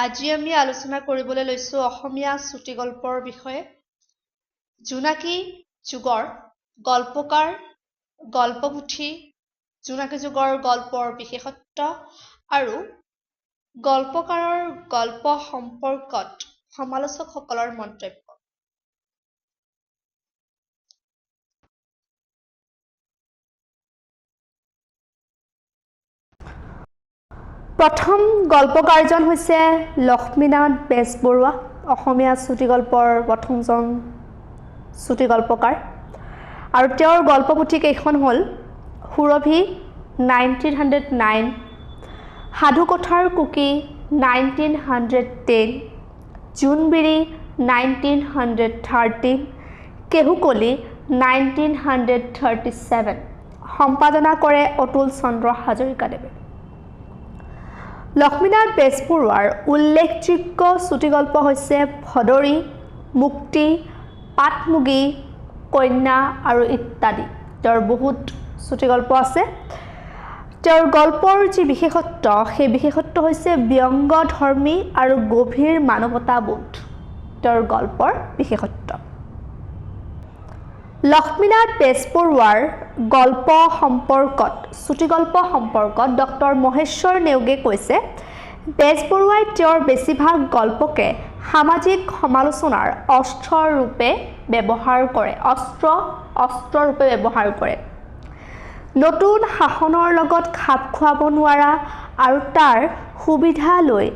আজি আমি আলোচনা কৰিবলৈ লৈছোঁ অসমীয়া চুটিগল্পৰ বিষয়ে। জোনাকী যুগৰ গল্পকাৰ, গল্পপুথি, জোনাকী যুগৰ গল্পৰ বিশেষত্ব আৰু গল্পকাৰৰ গল্প সম্পৰ্কত সমালোচকসকলৰ মন্তব্য। প্ৰথম গল্পকাৰজন হৈছে লক্ষ্মীনাথ বেজবৰুৱা, অসমীয়া চুটিগল্পৰ প্ৰথমজন চুটিগল্পকাৰ। আৰু তেওঁৰ গল্পপুথি কেইখন হ'ল সুৰভি 1909, সাধুকথাৰ কুকি 1910, জোনবিৰি 1913, কেহুকলি 1937। সম্পাদনা কৰে অতুল চন্দ্ৰ হাজৰিকাদেৱে। লক্ষ্মীনাথ বেজবৰুৱাৰ উল্লেখযোগ্য চুটিগল্প হৈছে ভদৰী, মুক্তি, পাটমুগী, কন্যা আৰু ইত্যাদি। তেওঁৰ বহুত চুটিগল্প আছে। তেওঁৰ গল্পৰ যি বিশেষত্ব, সেই বিশেষত্ব হৈছে ব্যংগধৰ্মী আৰু গভীৰ মানৱতাবোধ তেওঁৰ গল্পৰ বিশেষত্ব। লক্ষ্মীনাথ বেজবৰুৱাৰ গল্প সম্পৰ্কত, চুটিগল্প সম্পৰ্কত ডক্টৰ মহেশ্বৰ নেওগে কৈছে, বেজবৰুৱাই তেওঁৰ বেছিভাগ গল্পকে সামাজিক সমালোচনাৰ অস্ত্ৰৰূপে ব্যৱহাৰ কৰে। নতুন শাসনৰ লগত খাপ খুৱাব নোৱাৰা আৰু তাৰ সুবিধা লৈ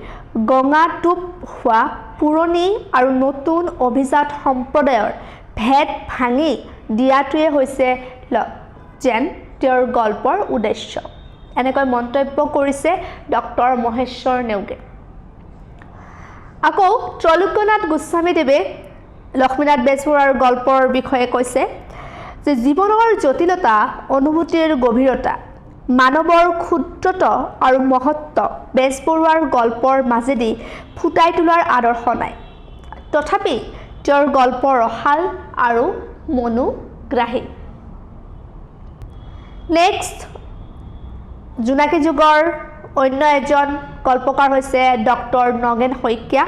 গঙা টোপ হোৱা পুৰণি আৰু নতুন অভিজাত সম্প্ৰদায়ৰ ভেদ ভাঙি দিয়াটোৱে হৈছে যেন তেওঁৰ গল্পৰ উদ্দেশ্য। এনেকৈ মন্তব্য কৰিছে ডক্টৰ মহেশ্বৰ নেওগে। আকৌ ত্ৰৈলোক্যনাথ গোস্বামীদেৱে লক্ষ্মীনাথ বেজবৰুৱাৰ গল্পৰ বিষয়ে কৈছে যে জীৱনৰ জটিলতা, অনুভূতিৰ গভীৰতা, মানৱৰ ক্ষুদ্ৰত্ব আৰু মহত্ব বেজবৰুৱাৰ গল্পৰ মাজেদি ফুটাই তোলাৰ আদৰ্শ নাই। তথাপি তেওঁৰ গল্প ৰসাল আৰু মনোগ্ৰাহী। নেক্সট, জোনাকী যুগৰ অন্য এজন গল্পকাৰ হৈছে ডক্টৰ নগেন শইকীয়া।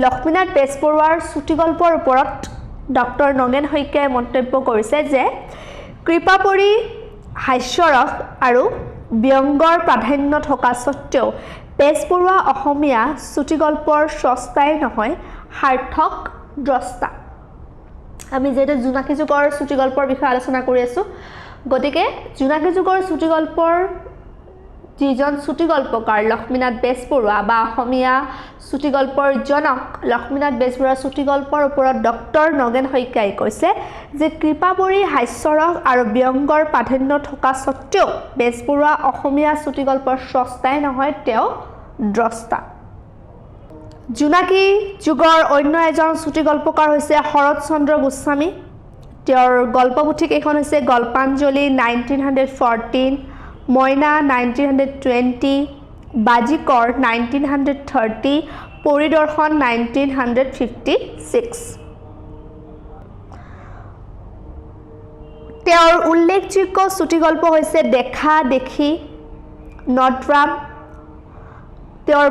লক্ষ্মীনাথ বেজবৰুৱাৰ চুটিগল্পৰ ওপৰত ডক্টৰ নগেন শইকীয়াই মন্তব্য কৰিছে যে কৃপাপৰি হাস্যৰস আৰু ব্যংগৰ প্ৰাধান্য থকা স্বত্বেও বেজবৰুৱা অসমীয়া চুটিগল্পৰ স্ৰষ্টাই নহয়, সাৰ্থক দ্ৰষ্টা। আমি যিহেতু জোনাকী যুগৰ চুটিগল্পৰ বিষয়ে আলোচনা কৰি আছোঁ, গতিকে জোনাকী যুগৰ চুটিগল্পৰ যিজন চুটিগল্পকাৰ লক্ষ্মীনাথ বেজবৰুৱা বা অসমীয়া চুটিগল্পৰ জনক লক্ষ্মীনাথ বেজবৰুৱাৰ চুটিগল্পৰ ওপৰত ডক্টৰ নগেন শইকীয়াই কৈছে যে কৃপাপৰি হাস্যৰস আৰু ব্যংগৰ প্ৰাধান্য থকা স্বত্বেও বেজবৰুৱা অসমীয়া চুটিগল্পৰ স্ৰষ্টাই নহয়, তেওঁ দ্ৰষ্টা। জোনাকী যুগৰ অন্য এজন চুটিগল্পকাৰ হৈছে শৰৎচন্দ্ৰ গোস্বামী। তেওঁৰ গল্পপুথি কেইখন হৈছে গল্পাঞ্জলি 1914, মইনা 1920, বাজিকৰ 1930, পৰিদৰ্শন 1956। তেওঁৰ উল্লেখযোগ্য চুটিগল্প হৈছে দেখা দেখি, নটৰাম। তেওঁৰ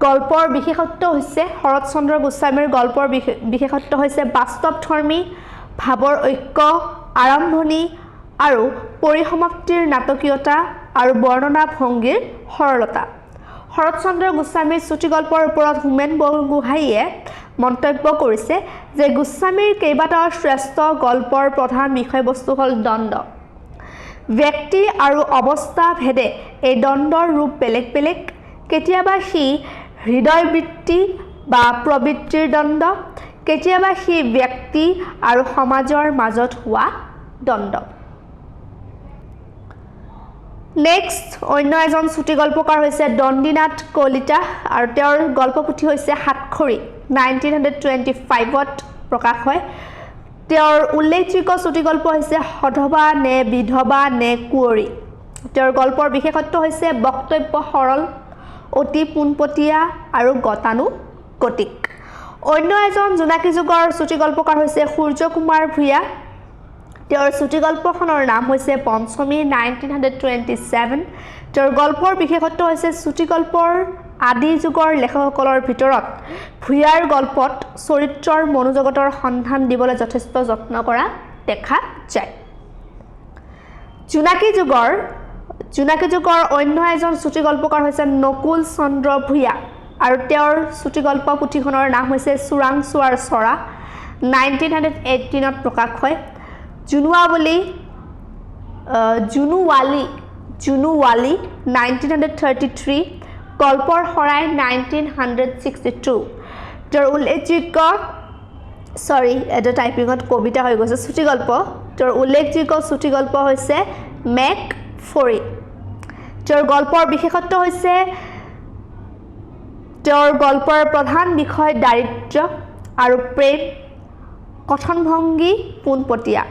গল্পৰ বিশেষত্ব হৈছে শৰৎচন্দ্ৰ গোস্বামীৰ গল্পৰ বিশেষত্ব হৈছে বাস্তৱধৰ্মী, ভাৱৰ ঐক্য, আৰম্ভণি আৰু পৰিসমাপ্তিৰ নাটকীয়তা আৰু বৰ্ণনা ভংগীৰ সৰলতা। শৰৎচন্দ্ৰ গোস্বামীৰ চুটিগল্পৰ ওপৰত হোমেন বৰগোহাঞিয়ে মন্তব্য কৰিছে যে গোস্বামীৰ কেইবাটাও শ্ৰেষ্ঠ গল্পৰ প্ৰধান বিষয়বস্তু হ'ল দ্বন্দ্ব। ব্যক্তি আৰু অৱস্থা ভেদে এই দ্বন্দ্বৰ ৰূপ বেলেগ বেলেগ। কেতিয়াবা সি হৃদয়বৃত্তি বা প্ৰবৃত্তিৰ দ্বন্দ্ব, কেতিয়াবা সি ব্যক্তি আৰু সমাজৰ মাজত হোৱা দ্বন্দ্ব। নেক্সট, অন্য এজন চুটিগল্পকাৰ হৈছে দণ্ডিনাথ কলিতা আৰু তেওঁৰ গল্পপুথি হৈছে সাতখৰী 1925ত প্ৰকাশ হয়। তেওঁৰ উল্লেখযোগ্য চুটিগল্প হৈছে সধবা নে বিধৱা নে কুঁৱৰী। তেওঁৰ গল্পৰ বিশেষত্ব হৈছে বক্তব্য সৰল, অতি পোনপটীয়া আৰু গতানুগতিক। অন্য এজন জোনাকী যুগৰ চুটিগল্পকাৰ হৈছে সূৰ্য কুমাৰ ভূঞা। তেওঁৰ চুটিগল্পখনৰ নাম হৈছে পঞ্চমী 1927 তেওঁৰ গল্পৰ বিশেষত্ব হৈছে চুটিগল্পৰ আদি যুগৰ লেখকসকলৰ ভিতৰত ভূঞাৰ গল্পত চৰিত্ৰৰ মনোজগতৰ সন্ধান দিবলৈ যথেষ্ট যত্ন কৰা দেখা যায় জোনাকী যুগৰ অন্য এজন চুটিগল্পকাৰ হৈছে নকুল চন্দ্ৰ ভূঞা আৰু তেওঁৰ চুটিগল্প পুথিখনৰ নাম হৈছে চোৰাংচোৱাৰ চৰা 1918ত প্ৰকাশ হয় জুনুৱালী 1933 গল্পৰ শৰাই 1962 তেওঁৰ উল্লেখযোগ্য টাইপিঙত কবিতা হৈ গৈছে চুটিগল্প তেওঁৰ উল্লেখযোগ্য চুটিগল্প হৈছে মেক ফৰি তেওঁৰ গল্পৰ বিশেষত্ব হৈছে তেওঁৰ গল্পৰ প্ৰধান বিষয় দাৰিদ্ৰ্য আৰু প্ৰেম কথনভংগী পোনপটীয়া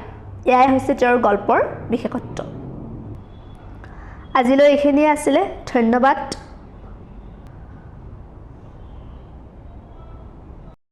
এয়াই হৈছে তেওঁৰ গল্পৰ বিশেষত্ব আজিলৈ এইখিনিয়ে আছিলে ধন্যবাদ